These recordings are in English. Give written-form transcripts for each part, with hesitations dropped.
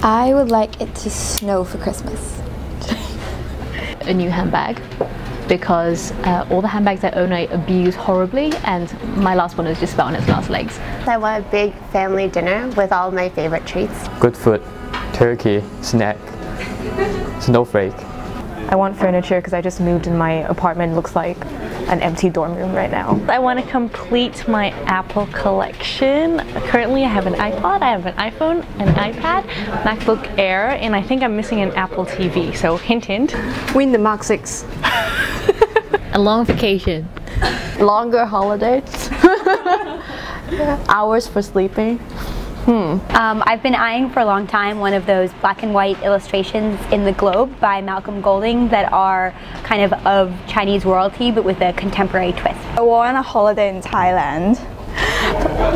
I would like it to snow for Christmas. A new handbag, because all the handbags I own I abuse horribly, and my last one is just about on its last legs. I want a big family dinner with all my favorite treats. Good food, turkey, snack, snowflake. I want furniture because I just moved and my apartment looks like an empty dorm room right now. I want to complete my Apple collection. Currently I have an iPod, I have an iPhone, an iPad, MacBook Air, and I think I'm missing an Apple TV, so hint hint. Win the Mark 6. A long vacation. Longer holidays. Hours for sleeping. I've been eyeing for a long time one of those black and white illustrations in the Globe by Malcolm Golding that are kind of Chinese royalty but with a contemporary twist. I want a holiday in Thailand,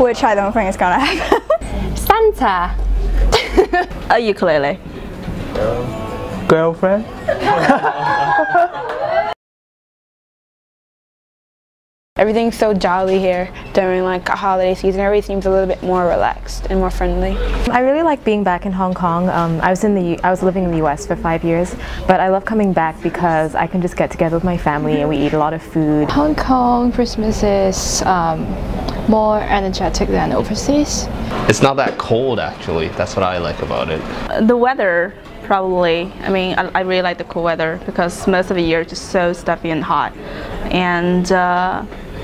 which I don't think is gonna happen. Santa! A ukulele. Girlfriend? Everything's so jolly here during like a holiday season. Everything seems a little bit more relaxed and more friendly. I really like being back in Hong Kong. I was living in the US for 5 years, but I love coming back because I can just get together with my family and we eat a lot of food. Hong Kong Christmas is more energetic than overseas. It's not that cold actually, that's what I like about it. The weather, probably. I mean, I really like the cool weather because most of the year is just so stuffy and hot. And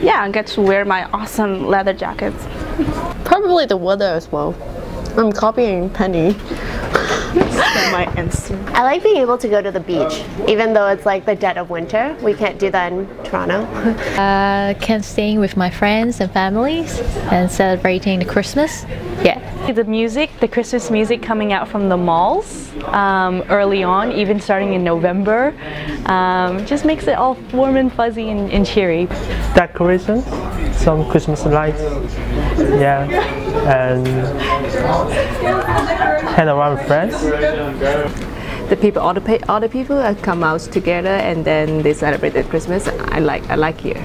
yeah, I get to wear my awesome leather jackets. Probably the weather as well. I'm copying Penny. My answer. I like being able to go to the beach, even though it's like the dead of winter. We can't do that in Toronto. Can staying with my friends and families and celebrating the Christmas. Yeah. The music, the Christmas music coming out from the malls early on, even starting in November, just makes it all warm and fuzzy and cheery. Decorations, some Christmas lights, yeah, and hang around with friends. The people, all the people that come out together and then they celebrate the Christmas. I like here.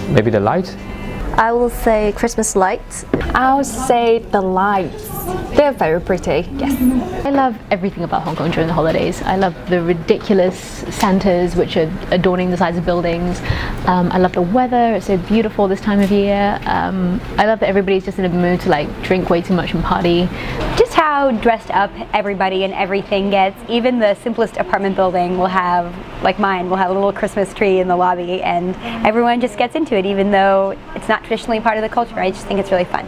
Maybe the light. I will say Christmas lights. I would say the lights. They're very pretty, yes. I love everything about Hong Kong during the holidays. I love the ridiculous Santas which are adorning the sides of buildings. I love the weather, it's so beautiful this time of year. I love that everybody's just in a mood to like drink way too much and party. Just how dressed up everybody and everything gets. Even the simplest apartment building will have, like mine, will have a little Christmas tree in the lobby and everyone just gets into it even though it's not traditionally part of the culture. I just think it's really fun.